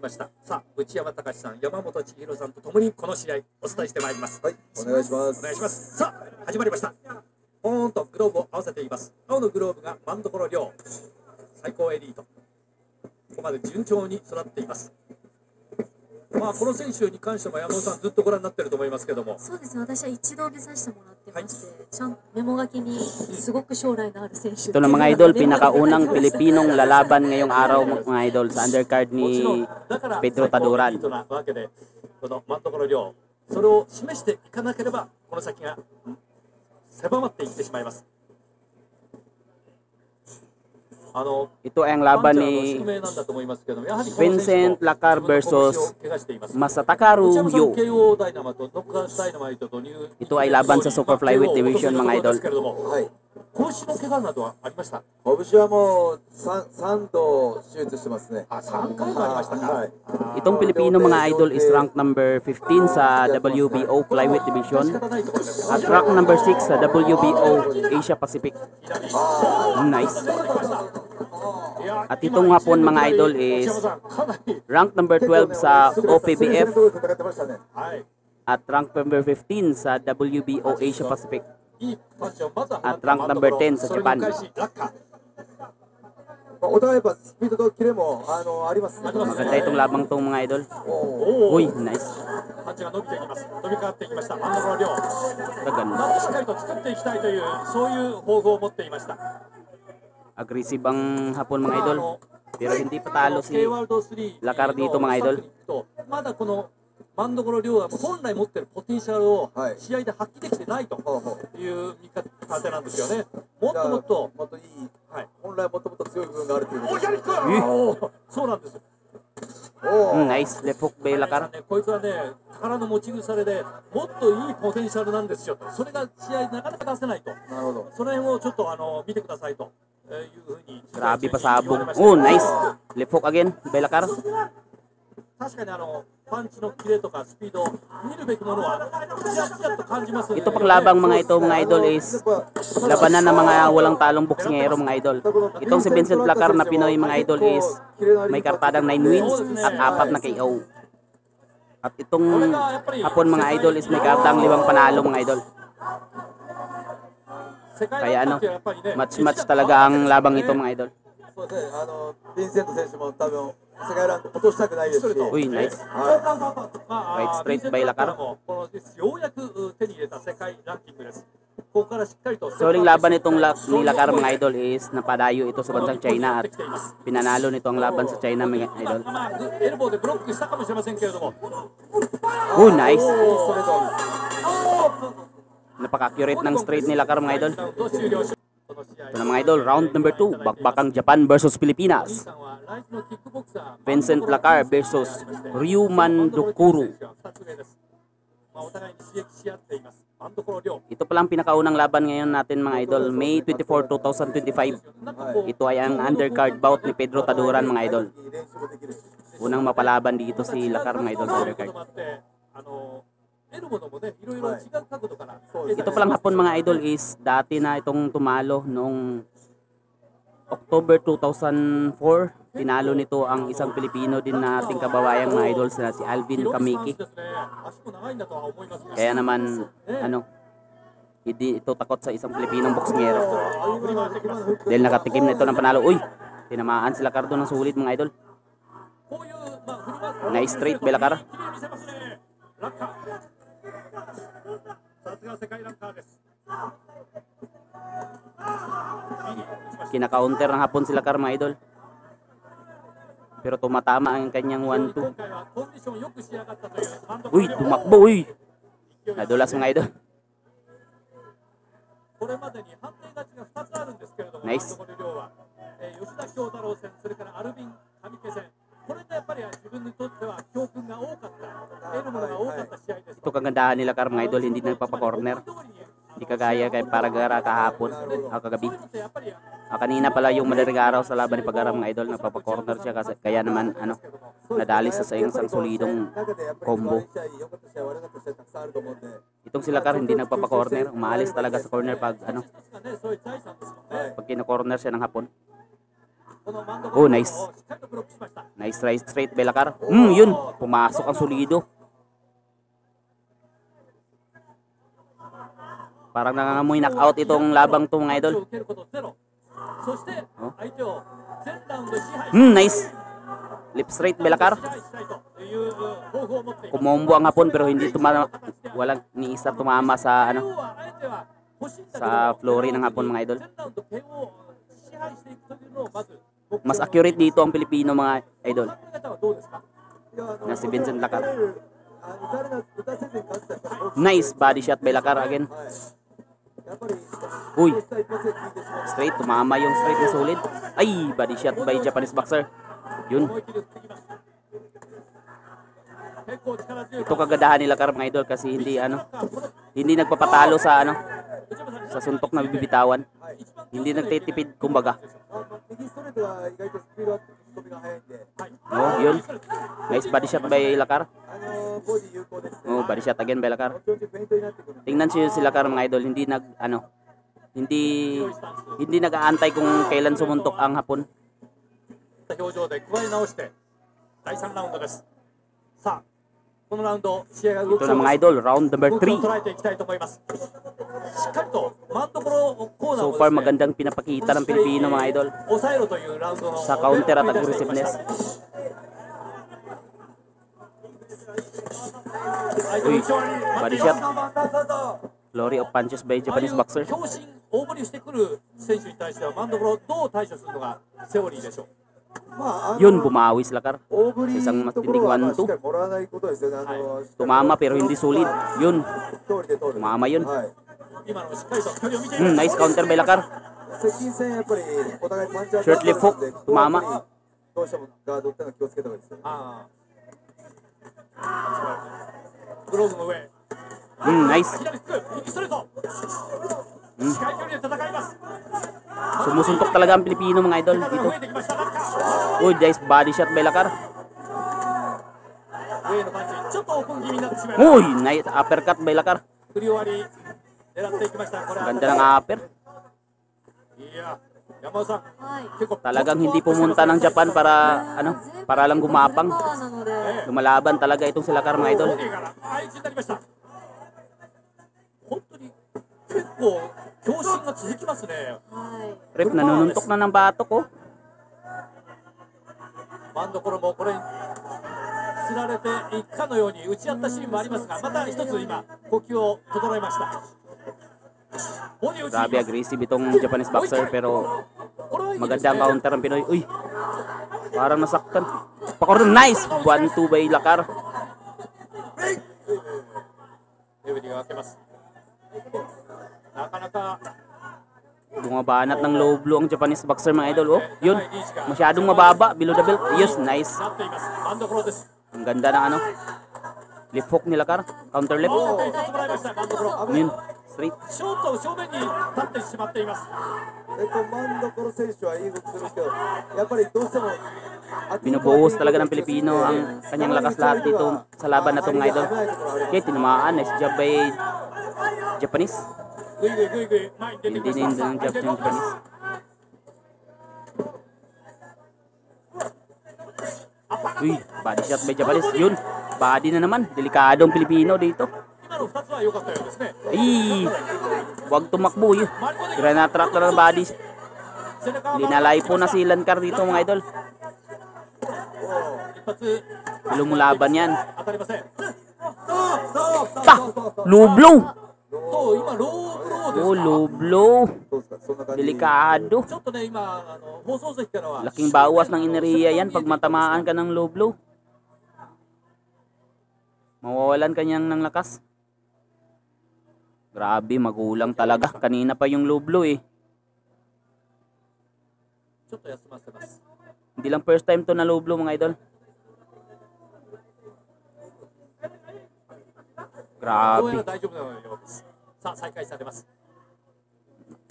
ました。さあ、内山隆さん、山本千尋さんと共にこの試合お伝えしてまいります。はい、お願いします。お願いします。さあ、始まりました。ポーンとグローブを合わせています。青のグローブが真所亮、最高エリート。ここまで順調に育っています。まあ、この選手に関しても山本さんずっとご覧になってると思いますけども。そうですね、私は一度見させてもらってまして、ちゃんとメモ書きにすごく将来のある選手。Ito na mga idol, pinakaunang Pilipinong lalaban ngayong araw mga idol sa undercard ni Pedro Taduran. この真所亮、それを示していかなければこの先が狭まっていってしまいます。Ito ay ang laban ni Vincent Lacar versus Masatakaru Yu. Ito ay laban sa Super Flyweight Division mga idol. 拳の怪我などはありました。拳はもう3度手術してますね。3回もありましたか。Itong Pilipino mga idol is rank number 15 sa WBO Flyweight Division at rank number 6 sa WBO Asia Pacific. Nice. At itong hapon mga idol is rank number 12 sa OPBF at rank number 15 sa WBO Asia Pacific at rank number 10 sa Japan. お互いやっぱスピードとキレもありますね。 Maganda itong labang tong mga idol. Uy, nice. パンチが伸びていきます。飛び変わっていきました。真所亮。Ganda. しっかりと作っていきたいというそういう抱負を持っていました。 Aggressive ang hapon mga idol. Pero hindi pa talo si Lacar dito mga idol. まだこの真所亮は本来持っているポテンシャルを試合で発揮できてないという見方なんですよね。もっともっともっといい、本来もっともっと強い部分があるということです。そうなんです。ナイスレフォークベイラカラ。こいつはね、宝の持ち腐れでもっといいポテンシャルなんですよ。それが試合なかなか出せないと。なるほど。その辺をちょっと見てくださいというふうに。Grabe pasabog. Oh, nice. Left hook again, Belacar. 確かにパンチのキレとかスピード見るべきものはちらちらと感じます。 Ito pang labang mga ito mga idol is labanan ng mga walang talong boksingero mga idol. Itong si Vincent Lacar na Pinoy mga idol is may kartadang 9 wins at 4 na KO. At itong hapon mga idol is may kartang 5 panalo mga idol. Kaya match talaga ang labang ito mga idol. そうですね、ヴィンセント選手も多分世界ランク落としたくないですし。Uy, nice. Right straight by Lacar. ようやく手に入れた世界ランキングです。ここからしっかりと。 So, yung laban nitong ni Lacar mga idol is napadayo ito sa bansang China at pinanalo nito ang laban sa China mga idol. Oh, nice. Napaka-accurate ng straight ni Lacar mga idol. Ito na mga idol, round number 2, bakbakang Japan versus Pilipinas. Vincent Lacar versus Ryuman Dokuru. Ito palang pinakaunang laban ngayon natin mga idol, May 24, 2025. Ito ay ang undercard bout ni Pedro Taduran mga idol. Unang mapalaban dito si Lacar mga idol sa undercard. Ito palang hapon mga idol is dati na itong tumalo noong October 2004. Tinalo nito ang isang Pilipino din na ating kababayang mga idol na si Alvin Kamiki. Kaya naman hindi ito takot sa isang Pilipinong boksingero. Dahil nakatikim na ito ng panalo. Uy! Tinamaan sila Cardo ng sulit mga idol. Nice straight Belacar. Kinaka-counter ng hapon sila Lacar mga idol. Pero tumatama ang kanyang 1-2. Uy, tumakbo uy. Nadulas mga idol. Nice. Ito kagandahan nila Lacar mga idol, hindi nagpapa-corner. Hindi kagaya kay Paragara kahapon o kagabi. Kanina pala yung madaling araw sa laban ni Pagara mga idol, nagpapa-corner siya kasi kaya naman nadali sa isang solidong combo. Itong si Lacar hindi nagpapa-corner, umaalis talaga sa corner pag pag kina-corner siya ng hapon. Oh, nice. Nice right straight Belakar. Yun. Pumasok ang solido. Parang nangangamoy knockout itong labang to mga idol. Nice. Lip straight Belakar. Kumombo ang hapon pero hindi walang ni isa tumama sa sa flory ng hapon mga idol. Mas accurate dito ang Pilipino mga idol. Na si Vincent Lakar. Nice body shot by Lakar again. Uy. Straight, tumama yung straight na solid. Ay, body shot by Japanese boxer. Yun. Ito kagadahan ni Lakar mga idol kasi hindi nagpapatalo sa sa suntok na bibitawan. Hindi nagtitipid kumbaga. Oh, yun. Nice body shot by Lakar. Oh, body shot again by Lakar. Tingnan siyo si Lakar mga idol, hindi hindi nag-aantay kung kailan sumuntok ang hapon. Ito na mga idol, round number 3. So far magandang pinapakita ng Pilipino mga idol sa counter at aggressiveness. Uy, body shot. Flurry of punches by Japanese boxer. Yun, bumawi si Lakar sa isang matinding 1-2. Tumama pero hindi sulit. Yun, tumama yun. Nice counter by Lakar. Short left hook, tumama. Nice. Sumusuntok talaga ang Pilipino mga idol dito. Uy, nice body shot by Lakar. Uy, nice uppercut by Lakar. Ganda ng upper. Talagang hindi pumunta ng Japan para lang gumapang. Lumalaban talaga itong si Lakar mga idol. Rep, nanununtok na ng batok oh. Grabe aggressive itong Japanese boxer pero maganda ang counter ng Pinoy. Uy, parang nasaktan. Pakordon, nice! 1-2 by Lakar. Bumabanat ng low blow ang Japanese boxer mga idol. Oh, yun. Masyadong mababa. Below the belt. Yes, nice. Ang ganda ng left hook ni Lakar. Counter left. Yun. Straight. Binubuhos talaga ng Pilipino ang kanyang lakas lahat dito sa laban na itong mga idol. Okay, tinamaan. Nice job by Japanese. Hindi ng job ng Japanese. Uy, body shot by Japanese. Yun, body na naman. Delikadong Pilipino dito. Ay, huwag tumakbo yun. Granat-track na ng body. Linalay po na si Lakar dito mga idol. Lumulaban yan. Low blow. Oh, low blow. Delikado. Laking bawas ng enerhiya yan pag matamaan ka ng low blow. Mawawalan kanyang ng lakas. Grabe, magulang talaga. Kanina pa yung low blow eh. Hindi lang first time to na low blow mga idol. Grabe.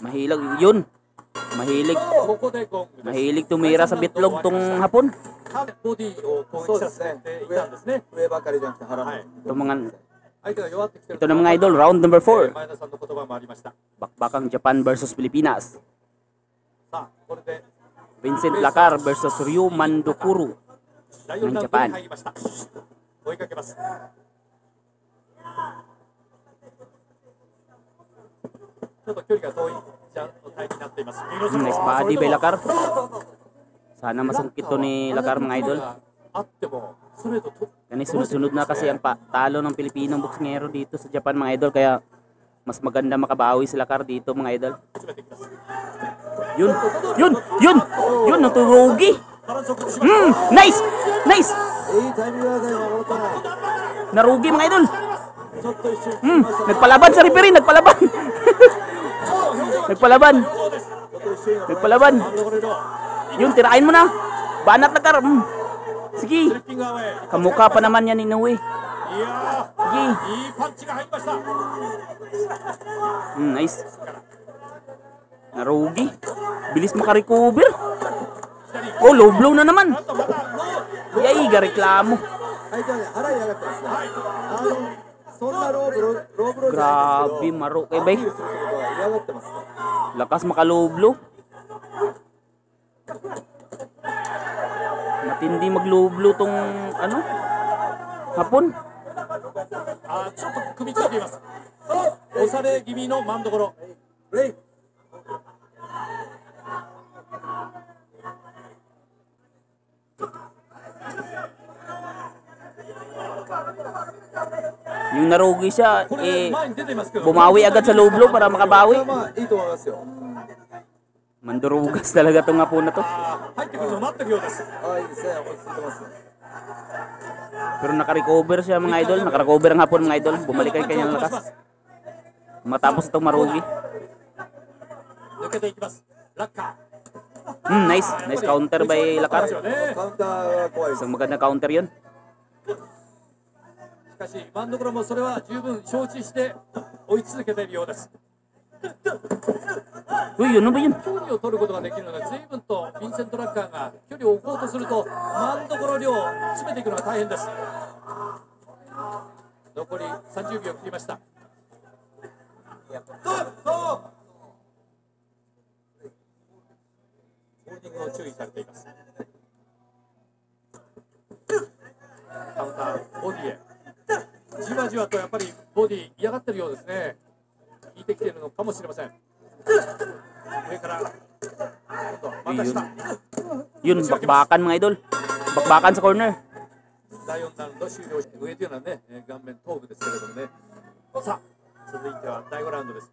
Mahilig yun. Mahilig tumira sa bitlog tong hapon. Ito na mga idol, round number 4. Bakbakang Japan versus Pilipinas. Vincent Lacar versus Ryu Mandokuru 第4ラウンドに入りました。追いかけます。ちょっと距離が遠いジャンプのタイムになっています。 Nice body by Lacar. Sana masungkit to ni Lacar mga idol. あってもストレートと Kani sunod-sunod na kasi ang talo ng Pilipinong boksingero dito sa Japan mga idol. Kaya mas maganda makabawi si Lacar dito mga idol. 詰めてきます。 Yun, naturugi. Nice! いいタイミングだね、守ったな。 Narugi mga idol. ちょっと一瞬、Nagpalaban sa referee, nagpalaban. Nagpalaban. ちょっと一瞬よ。 Nagpalaban. Yun, tirain mo na. Banat Lacar. Sige. スリッピングアウェイ。 Kamukha pa naman yan ni Inoue. いや Sige. ー、いいパンチが入りました。 Nice. Narugi. Bilis makarecover. Oh, low blow na naman. あとまだYay, gareklamo. 相手はね、払いやがってますね。そんなローブローじゃないんですけ Grabe, ど、 maro. ア Eh, ピー bay. ルすることは嫌がってますね。 Lakas maka-low blow. Matindi mag-low blow tong ano? Hapon. ちょっと組みついています。押され気味の真ん所。レイ、 Yung narugi siya, これ前に出ていますけど、 bumawi agad sa low blow para これ makabawi. はまあいいと思いますよ。 Mandurugas talaga tong hapon na to. 入ってくるのを待ってるようです。ああ、いいですね。落ち着いてます。 Pero naka-recover siya mga idol. Naka-recover ang hapon mga idol. Bumalik ang kanyang lakas. Matapos itong marugi. 抜けていきます。ラッカ Nice. Nice counter by ー。 Lacar. ですよね。カウンターは怖いです。 Isang maganda counter yun. しかし真ん所もそれは十分承知して追い続けているようです。 Uy, ano ba yun? 距離を取ることができるので随分とヴィンセント・ラッカーが距離を置こうとすると真ん所量を詰めていくのが大変です。残り30秒切りました。ホールディングを注意されています。カウンターボディへじわじわとやっぱりボディ嫌がってるようですね。効いてきているのかもしれません。上からまた下。 Yun, bakbakan mga idol. Bakbakan sa corner. 第4ラウンド終了して上というのはね、顔面頭部ですけれどもね。さあ続いては第5ラウンドです。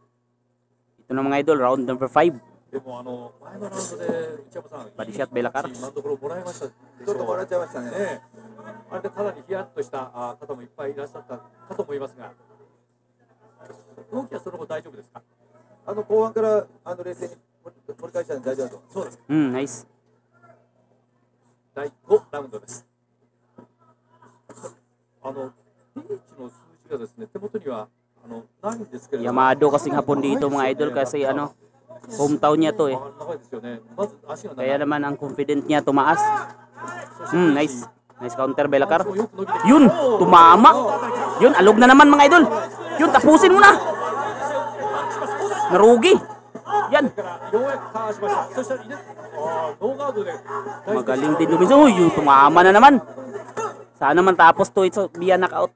Ito na mga idol, round number 5. でも前のラウンドで内山さん、バディシャットベラカーいい真ん所もらいましたでしょう。ちょっともらっちゃいましたね。ね、あれでかなりヒヤッとした方もいっぱいいらっしゃったかと思いますが、動きはその後大丈夫ですか？後半から冷静に取り返したので大丈夫だと思います。そうです。Nice. 第5ラウンドです。リーチの数字がですね、手元にはないんですけれども、 Yamado kasing hapon dito mga idol kasi hometown niya to eh. 長いですよね。まず足が長い。 Kaya naman ang confident niya tumaas. Nice. Nice counter by Lacar. Yun, tumama. Yun, alog na naman mga idol. Yun, tapusin mo na. Narugi. Yan. ようやくターンしました。そしたらノーガードで Magaling din lumis. Uy, yung tumama na naman. Sana man tapos to ito via knockout.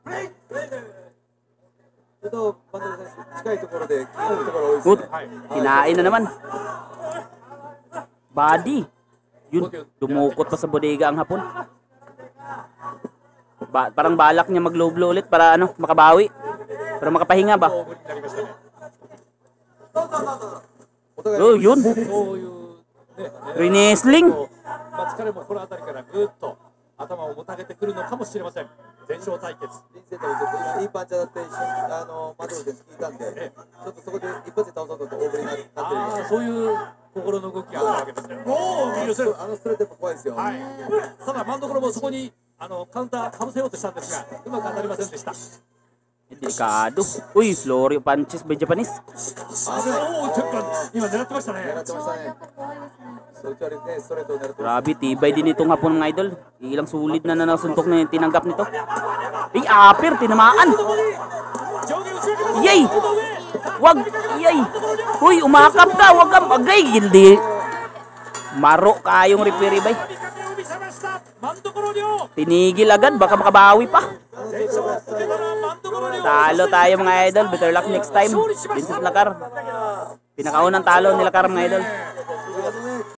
ちょっとバンドル選手近いところで切るところ多いです Good. ね。 Kinain na naman. Body. Yun, dumukot pa sa bodega ang hapon. Parang balak niya mag-low blow ulit para makabawi. Para makapahinga ba? 大振りになりましたね。 Oh, yun. そういうね、Renesling. 疲れもこの辺りからぐっと頭をもたげてくるのかもしれません。前哨対決。ヴィンセントがちょっと今いいパンチ当たって一瞬マドロ選手聞いたんで、ちょっとそこで一発で倒そうと大振りになってる。そういう心の動きがあるわけですね。おお、許せる。ストレートやっぱ怖いですよ。はい。ただ真ん所もそこにカウンターかぶせようとしたんですが、うまく当たりませんでした。 Delikado. Uy, flurry of punches by Japanese. おお、ちょっと今狙ってましたね。狙ってましたね。それからね、ストレートを狙ってました。 Grabe, tibay din itong hapon mga idol. Ilang sulit na nasuntok na yung tinanggap nito. Ay, apir, tinamaan. Yay! Wag! Yay! Uy, umakap ka! Wag kang bagay! Hindi. Maro kayong referee bay. 神々を見せました真所亮 Tinigil agad, baka makabawi pa. 前哨をつけたら真所亮 Talo tayo mga idol. Better luck next time. Vincent Lacar. Pinakaunang talo ni Lacar mga idol.